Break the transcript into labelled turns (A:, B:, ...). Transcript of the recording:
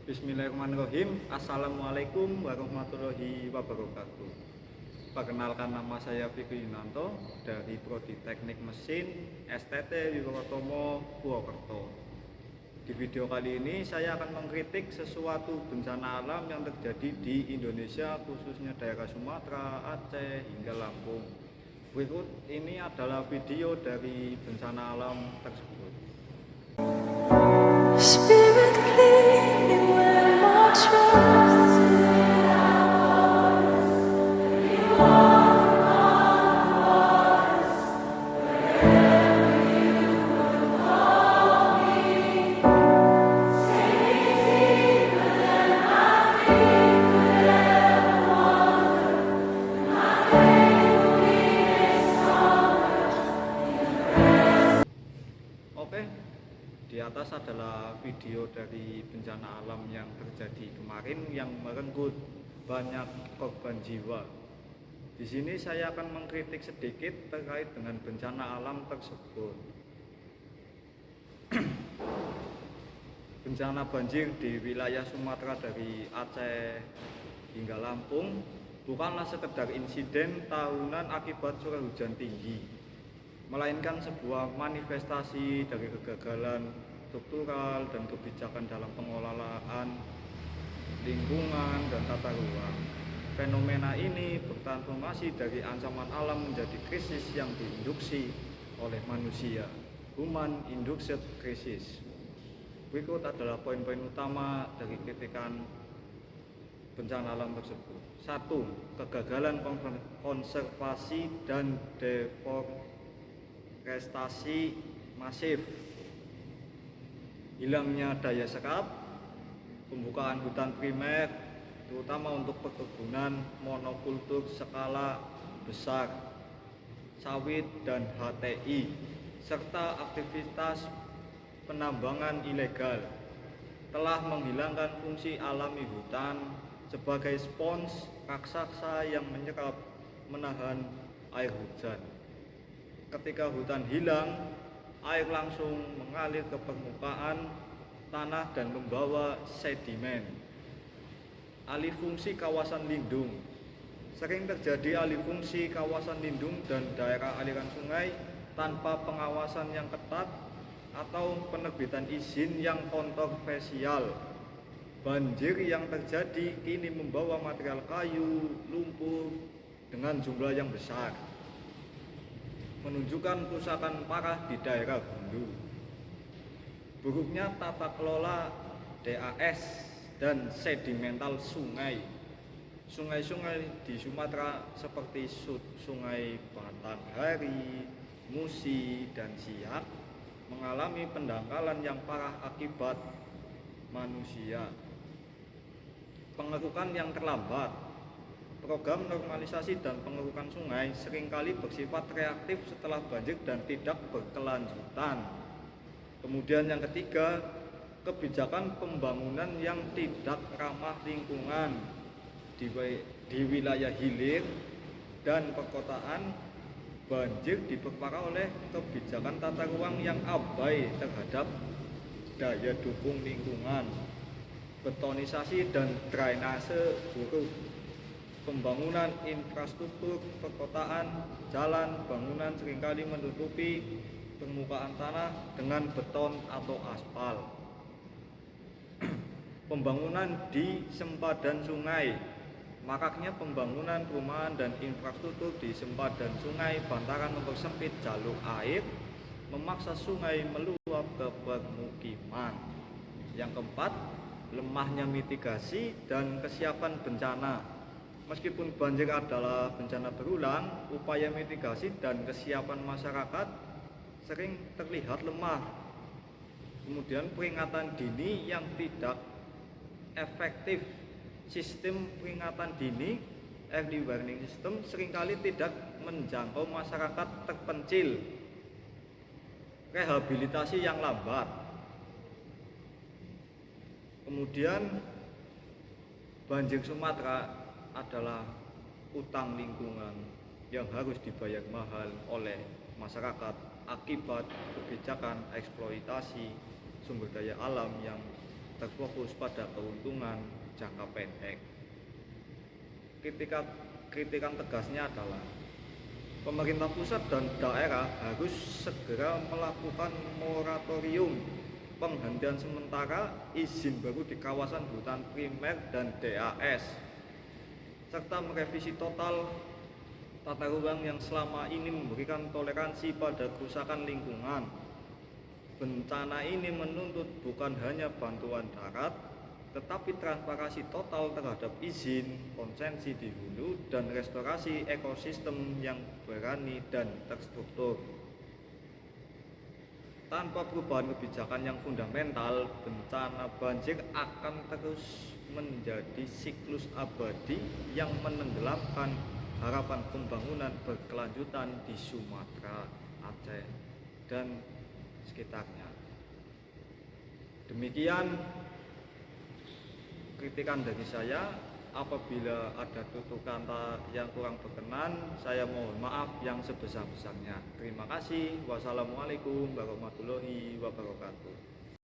A: Bismillahirrahmanirrahim. Assalamualaikum warahmatullahi wabarakatuh. Perkenalkan, nama saya Fikri Yunanto dari Prodi Teknik Mesin STT Wiwotomo Purwokerto. Di video kali ini saya akan mengkritik sesuatu bencana alam yang terjadi di Indonesia, khususnya daerah Sumatera, Aceh hingga Lampung. Berikut ini adalah video dari bencana alam tersebut.
B: Spirit, lead me where my trust
A: Oke, di atas adalah video dari bencana alam yang terjadi kemarin yang merenggut banyak korban jiwa. Di sini saya akan mengkritik sedikit terkait dengan bencana alam tersebut. Bencana banjir di wilayah Sumatera dari Aceh hingga Lampung bukanlah sekedar insiden tahunan akibat curah hujan tinggi, melainkan sebuah manifestasi dari kegagalan struktural dan kebijakan dalam pengelolaan lingkungan dan tata ruang. Fenomena ini bertransformasi dari ancaman alam menjadi krisis yang diinduksi oleh manusia, human induced crisis. Berikut adalah poin-poin utama dari kritikan bencana alam tersebut. 1. Kegagalan konservasi dan deforestasi masif. Hilangnya daya serap, pembukaan hutan primer terutama untuk perkebunan monokultur skala besar, sawit dan HTI, serta aktivitas penambangan ilegal telah menghilangkan fungsi alami hutan sebagai spons raksasa yang menahan air hujan. Ketika hutan hilang, air langsung mengalir ke permukaan tanah dan membawa sedimen. Alih fungsi kawasan lindung. Sering terjadi alih fungsi kawasan lindung dan daerah aliran sungai tanpa pengawasan yang ketat atau penerbitan izin yang kontroversial. Banjir yang terjadi kini membawa material kayu, lumpur dengan jumlah yang besar, menunjukkan kerusakan parah di daerah hulu. Buruknya tata kelola DAS dan sedimental sungai. Sungai-sungai di Sumatera seperti Sungai Batanghari, Musi, dan Siak mengalami pendangkalan yang parah akibat manusia. Pengerukan yang terlambat. Program normalisasi dan pengerukan sungai seringkali bersifat reaktif setelah banjir dan tidak berkelanjutan. Kemudian yang ketiga, kebijakan pembangunan yang tidak ramah lingkungan di wilayah hilir dan perkotaan. Banjir diperparah oleh kebijakan tata ruang yang abai terhadap daya dukung lingkungan, betonisasi dan drainase buruk, pembangunan infrastruktur perkotaan, jalan, bangunan seringkali menutupi permukaan tanah dengan beton atau aspal. Pembangunan di sempadan sungai. Maraknya pembangunan perumahan dan infrastruktur di sempadan sungai bantaran mempersempit jalur air, memaksa sungai meluap ke permukiman. Yang keempat, lemahnya mitigasi dan kesiapan bencana. Meskipun banjir adalah bencana berulang, upaya mitigasi dan kesiapan masyarakat sering terlihat lemah. Kemudian peringatan dini yang tidak efektif. Sistem peringatan dini early warning system seringkali tidak menjangkau masyarakat terpencil. Rehabilitasi yang lambat. Kemudian banjir Sumatera adalah utang lingkungan yang harus dibayar mahal oleh masyarakat akibat kebijakan eksploitasi sumber daya alam yang terfokus pada keuntungan jangka pendek. Kritikan tegasnya adalah pemerintah pusat dan daerah harus segera melakukan moratorium penghentian sementara izin baru di kawasan hutan primer dan DAS, serta merevisi total tata ruang yang selama ini memberikan toleransi pada kerusakan lingkungan. Bencana ini menuntut bukan hanya bantuan darat, tetapi transparansi total terhadap izin, konsesi di hulu, dan restorasi ekosistem yang berani dan terstruktur. Tanpa perubahan kebijakan yang fundamental, bencana banjir akan terus menjadi siklus abadi yang menenggelamkan harapan pembangunan berkelanjutan di Sumatera, Aceh, dan sekitarnya. Demikian kritikan dari saya. Apabila ada tutur kata yang kurang berkenan, saya mohon maaf yang sebesar-besarnya. Terima kasih. Wassalamualaikum warahmatullahi wabarakatuh.